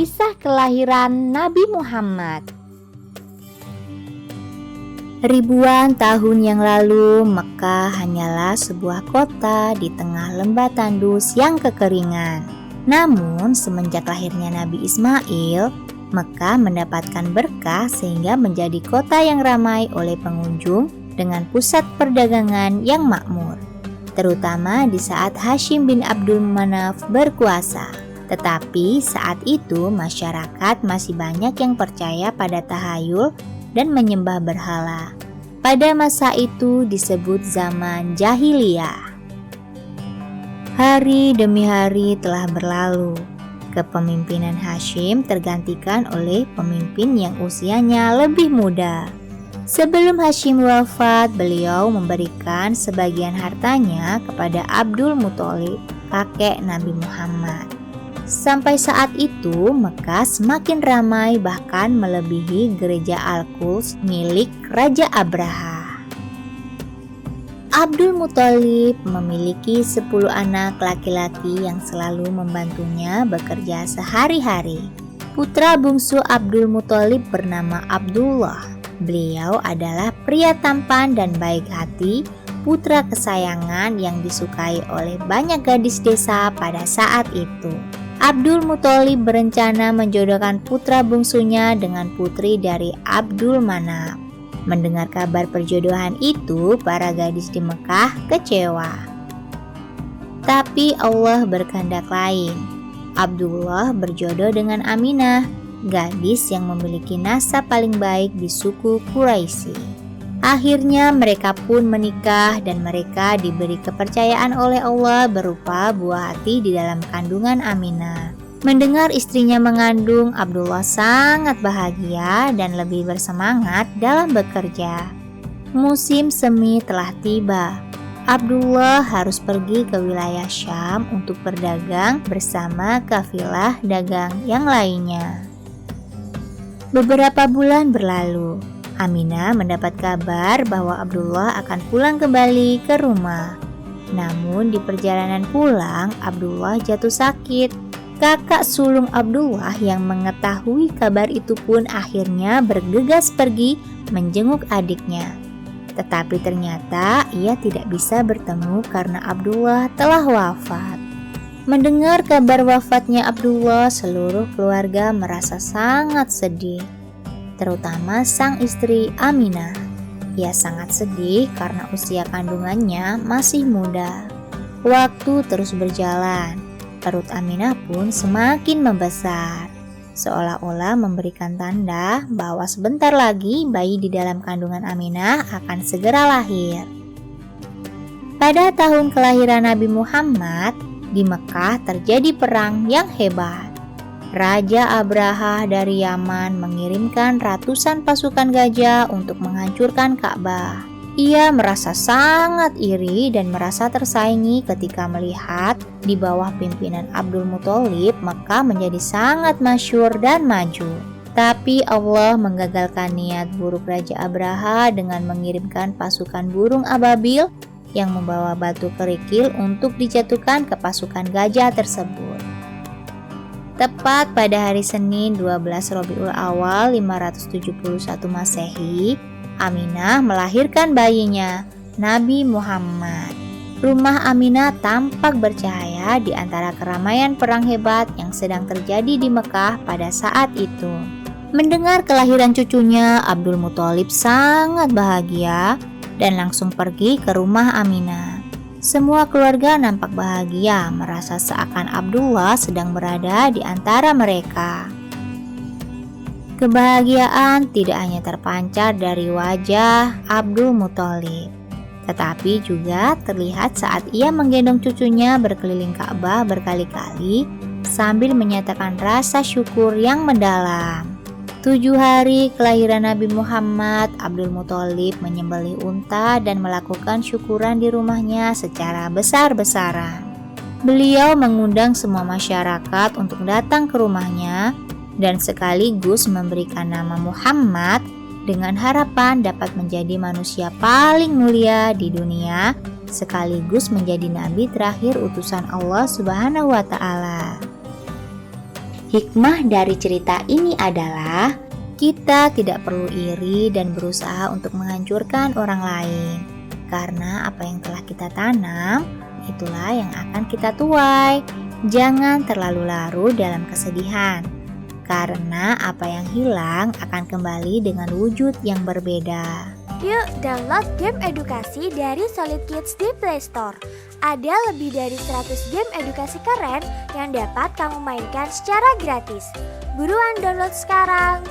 Kisah kelahiran Nabi Muhammad. Ribuan tahun yang lalu, Mekah hanyalah sebuah kota di tengah lembah tandus yang kekeringan. Namun, semenjak lahirnya Nabi Ismail, Mekah mendapatkan berkah sehingga menjadi kota yang ramai oleh pengunjung dengan pusat perdagangan yang makmur, terutama di saat Hashim bin Abdul Manaf berkuasa. Tetapi saat itu masyarakat masih banyak yang percaya pada tahayul dan menyembah berhala. Pada masa itu disebut zaman jahiliyah. Hari demi hari telah berlalu. Kepemimpinan Hashim tergantikan oleh pemimpin yang usianya lebih muda. Sebelum Hashim wafat, beliau memberikan sebagian hartanya kepada Abdul Muthalib, kakek Nabi Muhammad. Sampai saat itu, Mekah semakin ramai bahkan melebihi gereja Al-Quds milik Raja Abraha. Abdul Muthalib memiliki 10 anak laki-laki yang selalu membantunya bekerja sehari-hari. Putra bungsu Abdul Muthalib bernama Abdullah. Beliau adalah pria tampan dan baik hati, putra kesayangan yang disukai oleh banyak gadis desa pada saat itu. Abdul Muthalib berencana menjodohkan putra bungsunya dengan putri dari Abdul Manaf. Mendengar kabar perjodohan itu, para gadis di Mekah kecewa. Tapi Allah berkehendak lain. Abdullah berjodoh dengan Aminah, gadis yang memiliki nasab paling baik di suku Quraisy. Akhirnya mereka pun menikah dan mereka diberi kepercayaan oleh Allah berupa buah hati di dalam kandungan Aminah. Mendengar istrinya mengandung, Abdullah sangat bahagia dan lebih bersemangat dalam bekerja. Musim semi telah tiba. Abdullah harus pergi ke wilayah Syam untuk berdagang bersama kafilah dagang yang lainnya. Beberapa bulan berlalu. Aminah mendapat kabar bahwa Abdullah akan pulang kembali ke rumah. Namun di perjalanan pulang, Abdullah jatuh sakit. Kakak sulung Abdullah yang mengetahui kabar itu pun akhirnya bergegas pergi menjenguk adiknya. Tetapi ternyata ia tidak bisa bertemu karena Abdullah telah wafat. Mendengar kabar wafatnya Abdullah, seluruh keluarga merasa sangat sedih, terutama sang istri Aminah. Ia sangat sedih karena usia kandungannya masih muda. Waktu terus berjalan, perut Aminah pun semakin membesar, seolah-olah memberikan tanda bahwa sebentar lagi bayi di dalam kandungan Aminah akan segera lahir. Pada tahun kelahiran Nabi Muhammad, di Mekah terjadi perang yang hebat. Raja Abraha dari Yaman mengirimkan ratusan pasukan gajah untuk menghancurkan Ka'bah. Ia merasa sangat iri dan merasa tersaingi ketika melihat di bawah pimpinan Abdul Muthalib Mekah menjadi sangat masyhur dan maju. Tapi Allah menggagalkan niat buruk Raja Abraha dengan mengirimkan pasukan burung ababil yang membawa batu kerikil untuk dijatuhkan ke pasukan gajah tersebut. Tepat pada hari Senin 12 Rabiul Awal 571 Masehi, Aminah melahirkan bayinya, Nabi Muhammad. Rumah Aminah tampak bercahaya di antara keramaian perang hebat yang sedang terjadi di Mekah pada saat itu. Mendengar kelahiran cucunya, Abdul Muthalib sangat bahagia dan langsung pergi ke rumah Aminah. Semua keluarga nampak bahagia, merasa seakan Abdullah sedang berada di antara mereka. Kebahagiaan tidak hanya terpancar dari wajah Abdul Muthalib, tetapi juga terlihat saat ia menggendong cucunya berkeliling Ka'bah berkali-kali sambil menyatakan rasa syukur yang mendalam. 7 hari kelahiran Nabi Muhammad, Abdul Muthalib menyembelih unta dan melakukan syukuran di rumahnya secara besar-besaran. Beliau mengundang semua masyarakat untuk datang ke rumahnya dan sekaligus memberikan nama Muhammad dengan harapan dapat menjadi manusia paling mulia di dunia sekaligus menjadi nabi terakhir utusan Allah Subhanahu wa Ta'ala. Hikmah dari cerita ini adalah kita tidak perlu iri dan berusaha untuk menghancurkan orang lain. Karena apa yang telah kita tanam, itulah yang akan kita tuai. Jangan terlalu larut dalam kesedihan. Karena apa yang hilang akan kembali dengan wujud yang berbeda. Yuk download game edukasi dari Solid Kids di Play Store. Ada lebih dari 100 game edukasi keren yang dapat kamu mainkan secara gratis. Buruan download sekarang!